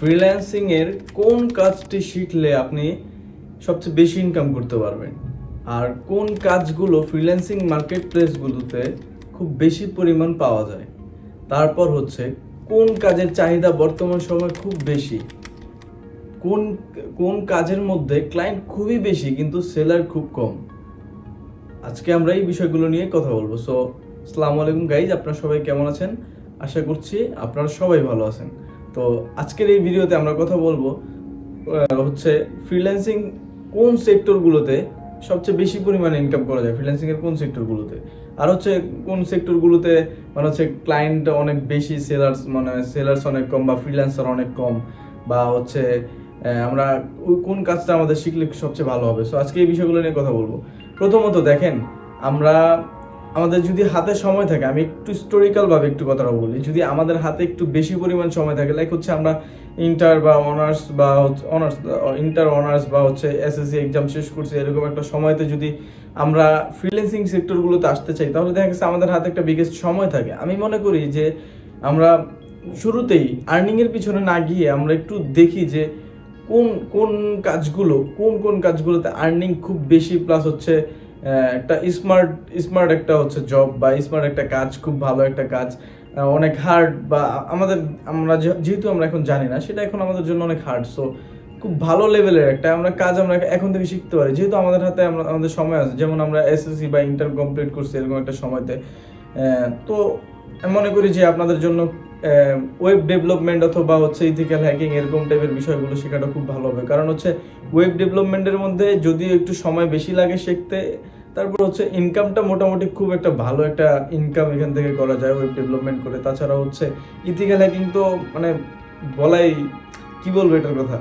Freelancing এর কোন কাজটি শিখলে আপনি সবচেয়ে বেশি ইনকাম করতে পারবেন, আর কোন কাজগুলো ফ্রিল্যান্সিং মার্কেট প্লেসগুলোতে খুব বেশি পরিমাণ পাওয়া যায়। তারপর হচ্ছে কোন কাজের চাহিদা বর্তমান সময় খুব বেশি, কোন কোন কাজের মধ্যে ক্লায়েন্ট খুবই বেশি কিন্তু সেলার খুব কম। আজকে আমরা এই বিষয়গুলো নিয়ে কথা বলবো। সো আসসালামু আলাইকুম গাইজ, আপনারা সবাই কেমন আছেন? আশা করছি আপনারা সবাই ভালো আছেন। তো আজকের এই ভিডিওতে আমরা কথা বলবো হচ্ছে ফ্রিল্যান্সিং কোন সেক্টরগুলোতে সবচেয়ে বেশি পরিমাণে ইনকাম করা যায়, ফ্রিল্যান্সিং এর কোন সেক্টরগুলোতে, আর হচ্ছে কোন সেক্টরগুলোতে মানে হচ্ছে ক্লায়েন্ট অনেক বেশি, সেলার্স অনেক কম, বা ফ্রিল্যান্সার অনেক কম, বা হচ্ছে আমরা কোন কাজটা আমাদের শিখলে সবচেয়ে ভালো হবে। সো আজকে এই বিষয়গুলো নিয়ে কথা বলবো। প্রথমত দেখেন, আমাদের যদি হাতে সময় থাকে, আমি একটু হিস্টোরিক্যাল ভাবে একটু কথাটা বলি, যদি আমাদের হাতে একটু বেশি পরিমাণ সময় থাকে, লাইক হচ্ছে আমরা ইন্টার অনার্স বা হচ্ছে এসএসসি এক্সাম শেষ করছি, এরকম একটা সময়তে যদি আমরা ফ্রিল্যান্সিং সেক্টরগুলোতে আসতে চাই, তাহলে দেখা গেছে আমাদের হাতে একটা বিগেস্ট সময় থাকে। আমি মনে করি যে আমরা শুরুতেই আর্নিংয়ের পিছনে না গিয়ে আমরা একটু দেখি যে কোন কোন কাজগুলোতে আর্নিং খুব বেশি, প্লাস হচ্ছে একটা স্মার্ট একটা হচ্ছে জব বা স্মার্ট একটা কাজ, খুব ভালো একটা কাজ, অনেক হার্ড, বা যেহেতু আমরা এখন জানি না, সেটা এখন আমাদের জন্য অনেক হার্ড। সো খুব ভালো লেভেলের একটা কাজ আমরা এখন থেকে শিখতে পারি, যেহেতু আমাদের হাতে আমাদের সময় আছে। যেমন আমরা এসএসসি বা ইন্টার কমপ্লিট করছি এরকম একটা সময়তে। তো আমি মনে করি যে আপনাদের জন্য ওয়েব ডেভেলপমেন্ট অথবা হচ্ছে ইথিক্যাল হ্যাকিং এরকম টাইপের বিষয়গুলো শেখাটা খুব ভালো হবে। কারণ হচ্ছে ওয়েব ডেভেলপমেন্টের মধ্যে যদিও একটু সময় বেশি লাগে শিখতে, তারপর হচ্ছে ইনকামটা মোটামুটি খুব একটা ভালো একটা ইনকাম এখান থেকে করা যায় ওয়েব ডেভেলপমেন্ট করে। তাছাড়া হচ্ছে ইথিক্যাল হ্যাকিং তো মানে বলাই, কি বলবো এটার কথা।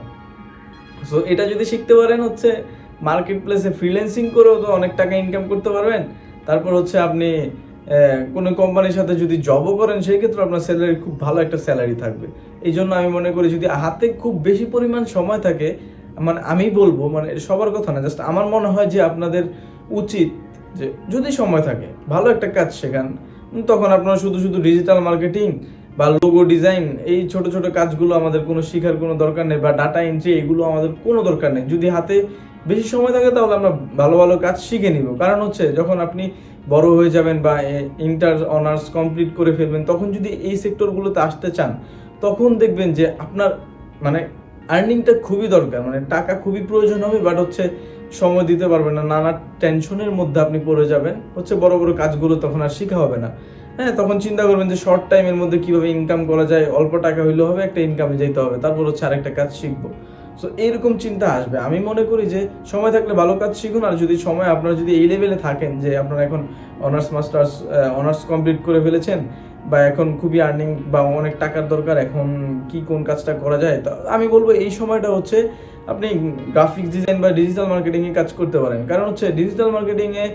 সো এটা যদি শিখতে পারেন, হচ্ছে মার্কেট প্লেসে ফ্রিল্যান্সিং করেও তো অনেক টাকা ইনকাম করতে পারবেন। তারপর হচ্ছে আপনি কোনো কোম্পানির সাথে যদি জবও করেন, সেই ক্ষেত্রে আপনার স্যালারি খুব ভালো একটা স্যালারি থাকবে। এই জন্য আমি মনে করি যদি হাতে খুব বেশি পরিমাণ সময় থাকে, মানে আমি বলবো, মানে সবার কথা না, জাস্ট আমার মনে হয় যে আপনাদের উচিত যে যদি সময় থাকে ভালো একটা কাজ শেখান। তখন আপনারা শুধু শুধু ডিজিটাল মার্কেটিং বা লোগো ডিজাইন এই ছোট ছোট কাজগুলো আমাদের কোনো শেখার কোনো দরকার নেই, বা ডাটা এন্ট্রি এগুলো আমাদের কোনো দরকার নেই। যদি হাতে বেশি সময় থাকে তাহলে আমরা ভালো ভালো কাজ শিখে নিব। কারণ হচ্ছে যখন আপনি বড় হয়ে যাবেন বা ইন্টার অনার্স কমপ্লিট করে ফেলবেন, তখন যদি এই সেক্টরগুলোতে আসতে চান, তখন দেখবেন যে আপনার মানে আর্নিংটা খুবই দরকার, মানে টাকা খুবই প্রয়োজন হবে, বাট হচ্ছে সময় দিতে পারবেন না, নানা টেনশনের মধ্যে আপনি পড়ে যাবেন, হচ্ছে বড় বড় কাজগুলো তখন আর শেখা হবে না। হ্যাঁ, তখন চিন্তা করবেন যে শর্ট টাইমের মধ্যে কিভাবে ইনকাম করা যায়, অল্প টাকা হইলেও হবে, একটা ইনকামে যেতে হবে, তারপর হচ্ছে আরেকটা কাজ শিখবো। সো এইরকম চিন্তা আসবে। আমি মনে করি যে সময় থাকলে ভালো কাজ শিখুন। আর যদি সময় আপনারা যদি এই লেভেলে থাকেন যে আপনারা এখন অনার্স কমপ্লিট করে ফেলেছেন, বা এখন খুবই আর্নিং বা অনেক টাকার দরকার, এখন কোন কাজটা করা যায়, তো আমি বলবো এই সময়টা হচ্ছে আপনি গ্রাফিক্স ডিজাইন বা ডিজিটাল মার্কেটিংয়ে কাজ করতে পারেন। কারণ হচ্ছে ডিজিটাল মার্কেটিংয়ে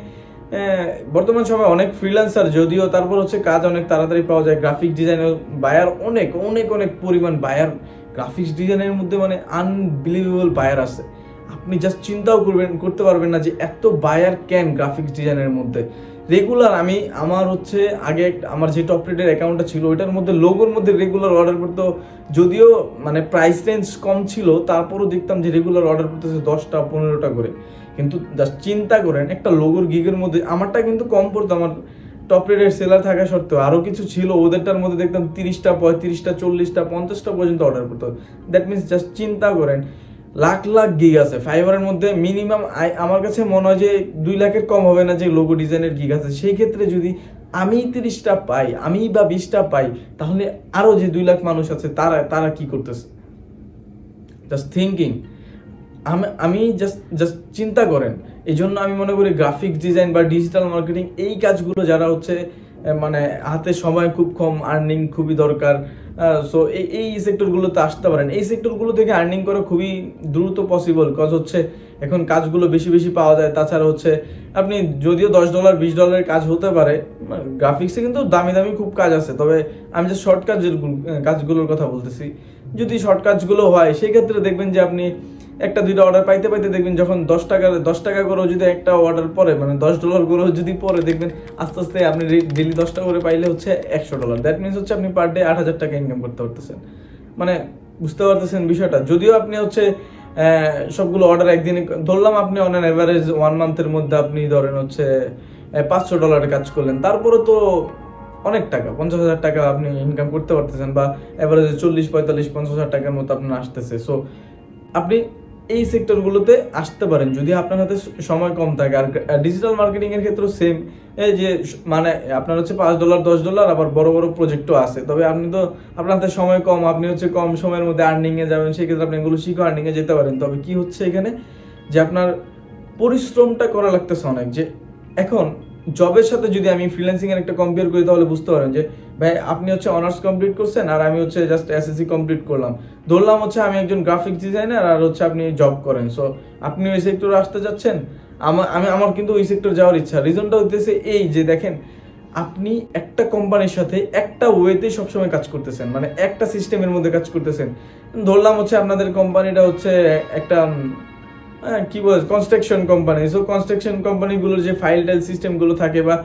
বর্তমান সময় অনেক ফ্রিল্যান্সার যদিও, তারপর হচ্ছে কাজ অনেক তাড়াতাড়ি পাওয়া যায়। গ্রাফিক ডিজাইনের বায়ার অনেক অনেক অনেক পরিমাণ বায়ার গ্রাফিক্স ডিজাইনের মধ্যে, মানে আনবিলিভেবল বায়ার আছে। আপনি জাস্ট চিন্তাও করতে পারবেন না যে এত বায়ার ক্যান গ্রাফিক্স ডিজাইনের মধ্যে। রেগুলার আমার হচ্ছে আগে আমার যে টপ রেটের অ্যাকাউন্টটা ছিল, ওইটার মধ্যে লোগোর মধ্যে রেগুলার অর্ডার করতো। যদিও মানে প্রাইস রেঞ্জ কম ছিল, তারপরও দেখতাম যে রেগুলার অর্ডার করতেছে 10টা 15টা করে। কিন্তু জাস্ট চিন্তা করেন, একটা লোগোর গিগের মধ্যে আমারটা কিন্তু কম পড়তো, আমার টপ রেটের সেলার থাকা সত্ত্বেও আরও কিছু ছিল, ওদেরটার মধ্যে দেখতাম 30টা 35টা 40টা 50টা পর্যন্ত অর্ডার করতে। দ্যাট মিনস জাস্ট চিন্তা করেন, লাখ লাখ গিগ আছে ফাইবারের মধ্যে। মিনিমাম আমার কাছে মনে হয় যে 2 লাখের কম হবে না যে লোগো ডিজাইনের গিগ আছে। সেই ক্ষেত্রে যদি আমি 30টা পাই, আমি বা 20টা পাই, তাহলে আরও যে 2 লাখ মানুষ আছে তারা কি করতেছে, জাস্ট থিঙ্কিং। আমি জাস্ট চিন্তা করেন। এই জন্য আমি মনে করি গ্রাফিক্স ডিজাইন বা ডিজিটাল মার্কেটিং এই কাজগুলো যারা হচ্ছে মানে হাতে সময় খুব কম, আর্নিং খুবই দরকার, সো এই সেক্টরগুলোতে আসতে পারেন। এই সেক্টরগুলো থেকে আর্নিং করা খুবই দ্রুত পসিবল, কজ হচ্ছে এখন কাজগুলো বেশি বেশি পাওয়া যায়। তাছাড়া হচ্ছে আপনি যদিও $10 $20 কাজ হতে পারে, গ্রাফিক্সে কিন্তু দামি দামি খুব কাজ আছে, তবে আমি যে শর্ট কাজগুলোর কথা বলতেছি। যদি শর্ট কাজগুলো হয়, সেই ক্ষেত্রে দেখবেন যে আপনি একটা দুইটা অর্ডার পাইতে পাইতে দেখবেন যখন 10 টাকা করেও যদি একটা অর্ডার পরে, মানে $10 করেও যদি পরে, দেখবেন আস্তে আস্তে আপনি ডেলি 10টা করে পাইলে হচ্ছে $100। দ্যাট মিনস হচ্ছে আপনি পার ডে 8,000 টাকা ইনকাম করতে পারতেছেন। মানে বুঝতে পারতেছেন বিষয়টা? যদিও আপনি হচ্ছে সবগুলো অর্ডার একদিনে ধরলাম, আপনি অন অ্যান এভারেজ 1 মান্থের মধ্যে আপনি ধরেন হচ্ছে $500 কাজ করলেন, তারপরে তো অনেক টাকা, 50,000 টাকা আপনি ইনকাম করতে পারতেছেন, বা এভারেজে 40, 45, 50,000 টাকার মতো আপনার আসতেছে। সো আপনি এই সেক্টরগুলোতে আসতে পারেন যদি আপনার হাতে সময় কম থাকে। আর ডিজিটাল মার্কেটিং এর ক্ষেত্রেও সেম, এই যে মানে আপনার হচ্ছে $5 $10, আবার বড় বড় প্রজেক্টও আছে। তবে আপনি তো আপনার হাতে সময় কম, আপনি হচ্ছে কম সময়ের মধ্যে আর্নিং এ যাবেন, সেক্ষেত্রে আপনি এগুলো শিখে আর্নিং এ যেতে পারেন। তবে কি হচ্ছে এখানে, যে আপনার পরিশ্রমটা করা লাগতেছে অনেক। যে এখন জবের সাথে যদি আমি ফ্রিল্যান্সিং এর একটা কম্পেয়ার করি, তাহলে বুঝতে পারেন যে ভাই আপনি হচ্ছে অনার্স কমপ্লিট করছেন আর আমি হচ্ছে জাস্ট এসএসসি কমপ্লিট করলাম। ধরলাম হচ্ছে আমি একজন গ্রাফিক্স ডিজাইনার আর হচ্ছে আপনি জব করেন। সো আপনি ওই সেক্টরে আসতে যাচ্ছেন, আমার কিন্তু ওই সেক্টর যাওয়ার ইচ্ছা। রিজনটা হইতেছে এই যে দেখেন, আপনি একটা কোম্পানির সাথে একটা ওয়েতে সবসময় কাজ করতেছেন, মানে একটা সিস্টেমের মধ্যে কাজ করতেছেন। ধরলাম হচ্ছে আপনাদের কোম্পানিটা হচ্ছে একটা কি বলে কনস্ট্রাকশন কোম্পানি। সো কনস্ট্রাকশন কোম্পানিগুলোর যে ফাইল টাইল সিস্টেমগুলো থাকে বা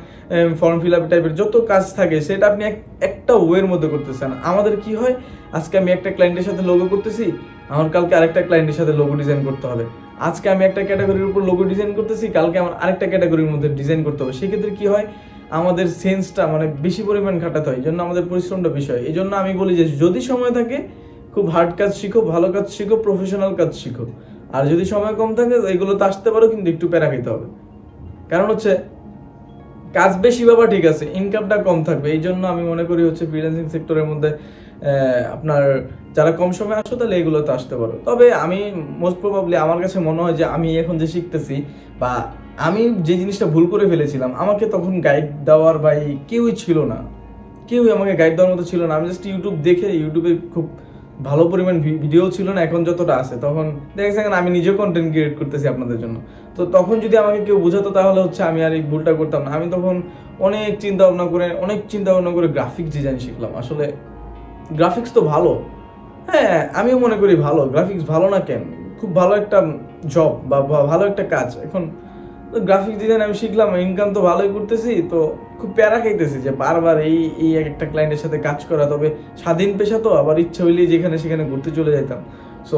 ফর্ম ফিল আপ টাইপের যত কাজ থাকে, সেটা আপনি একটা ওয়ের মধ্যে করতেছেন। আমাদের কি হয়, আজকে আমি একটা ক্লায়েন্টের সাথে লোগো করতেছি, আমার কালকে আরেকটা ক্লায়েন্টের সাথে লোগো ডিজাইন করতে হবে। আজকে আমি একটা ক্যাটাগরির উপর লোগো ডিজাইন করতেছি, কালকে আমার আরেকটা ক্যাটাগরির মধ্যে ডিজাইন করতে হবে। সেক্ষেত্রে কি হয়, আমাদের সেন্সটা মানে বেশি পরিমাণ খাটাতে হয়, এই জন্য আমাদের পরিশ্রমটা বেশি হয়। এই জন্য আমি বলি যে যদি সময় থাকে খুব হার্ড কাজ শিখো, ভালো কাজ শিখো, প্রফেশনাল কাজ শিখো। আর যদি সময় কম থাকে এগুলোতে আসতে পারো, কিন্তু একটু প্যারা খেতে হবে। কারণ হচ্ছে কাজ বেশি বাবা ঠিক আছে, ইনকামটা কম থাকবে। এই জন্য আমি মনে করি হচ্ছে ফ্রিল্যান্সিং সেক্টরের মধ্যে আপনার যারা কম সময় আসো তাহলে এগুলোতে আসতে পারো। তবে আমি মোস্ট প্রবাবলি আমার কাছে মনে হয় যে আমি এখন যে শিখতেছি, বা আমি যে জিনিসটা ভুল করে ফেলেছিলাম, আমাকে তখন গাইড দেওয়ার ভাই কেউই ছিল না, কেউই আমাকে গাইড দেওয়ার মতো ছিল না। আমি জাস্ট ইউটিউব দেখে, ইউটিউবে খুব ভালো পরিমাণ ভিডিও ছিল না এখন যতটা আছে। তখন দেখেছেন আমি নিজেও কন্টেন্ট ক্রিয়েট করতেছি আপনাদের জন্য। তো তখন যদি আমাকে কেউ বোঝাতো তাহলে হচ্ছে আমি আর এই ভুলটা করতাম না। আমি তখন অনেক চিন্তা ভাবনা করে গ্রাফিক্স ডিজাইন শিখলাম। আসলে গ্রাফিক্স তো ভালো, হ্যাঁ আমিও মনে করি ভালো, গ্রাফিক্স ভালো না কেন, খুব ভালো একটা জব বা ভালো একটা কাজ। এখন গ্রাফিক্স ডিজাইন আমি শিখলাম, ইনকাম তো ভালোই করতেছি, তো খুব প্যারা খাইতেছি যে বারবার এই একটা ক্লায়েন্টের সাথে কাজ করা। তবে স্বাধীন পেশা তো, আবার ইচ্ছা হইলেই যেখানে সেখানে ঘুরতে চলে যেতাম। সো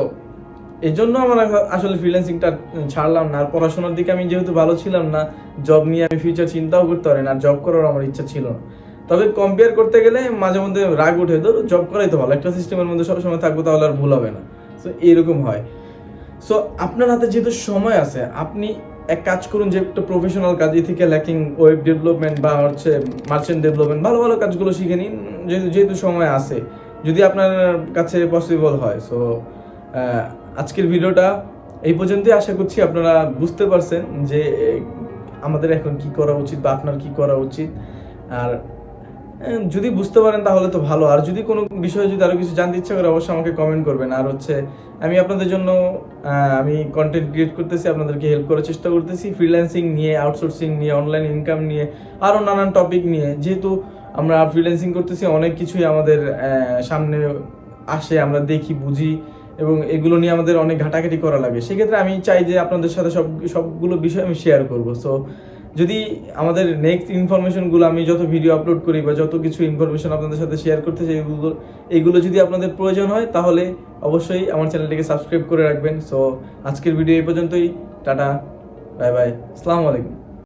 এই জন্য আমার আসলে ফ্রিল্যান্সিংটা ছাড়লাম না। আর পড়াশোনার দিকে আমি যেহেতু ভালো ছিলাম না, জব নিয়ে আমি ফিউচার চিন্তাও করতে পারি না, আর জব করার আমার ইচ্ছা ছিল না। তবে কম্পেয়ার করতে গেলে মাঝে মধ্যে রাগ উঠে, তো জব করাই তো ভালো, একটা সিস্টেমের মধ্যে সবসময় থাকবো তাহলে আর ভুল হবে না। সো এইরকম হয়। সো আপনার হাতে যেহেতু সময় আছে, আপনি এক কাজ করুন যে একটা প্রফেশনাল কাজ থেকে ল্যাকিং ওয়েব ডেভেলপমেন্ট বা হচ্ছে মার্চেন্ট ডেভেলপমেন্ট, ভালো ভালো কাজগুলো শিখে নিন, যেহেতু সময় আছে, যদি আপনার কাছে পসিবল হয়। সো আজকের ভিডিওটা এই পর্যন্তই। আশা করছি আপনারা বুঝতে পারছেন যে আমাদের এখন কি করা উচিত বা আপনার কি করা উচিত। আর যদি বুঝতে পারেন তাহলে তো ভালো। আর যদি কোনো বিষয়ে যদি আরো কিছু জানতে ইচ্ছা করে অবশ্যই আমাকে কমেন্ট করবেন। আর হচ্ছে আমি আপনাদের জন্য আমি কন্টেন্ট ক্রিয়েট করতেছি, আপনাদেরকে হেল্প করার চেষ্টা করতেছি ফ্রিল্যান্সিং নিয়ে, আউটসোর্সিং নিয়ে, অনলাইন ইনকাম নিয়ে, আরও নানান টপিক নিয়ে। যেহেতু আমরা ফ্রিল্যান্সিং করতেছি, অনেক কিছুই আমাদের সামনে আসে, আমরা দেখি বুঝি, এবং এগুলো নিয়ে আমাদের অনেক ঘাটাঘাটি করা লাগে। সেক্ষেত্রে আমি চাই যে আপনাদের সাথে সবগুলো বিষয় আমি শেয়ার করব। সো যদি আমাদের নেক্সট ইনফরমেশনগুলো, আমি যত ভিডিও আপলোড করি বা যত কিছু ইনফরমেশন আপনাদের সাথে শেয়ার করতে চাই, এগুলো যদি আপনাদের প্রয়োজন হয় তাহলে অবশ্যই আমার চ্যানেলটিকে সাবস্ক্রাইব করে রাখবেন। সো আজকের ভিডিও এই পর্যন্তই। টাটা, বাই বাই, আসসালামু আলাইকুম।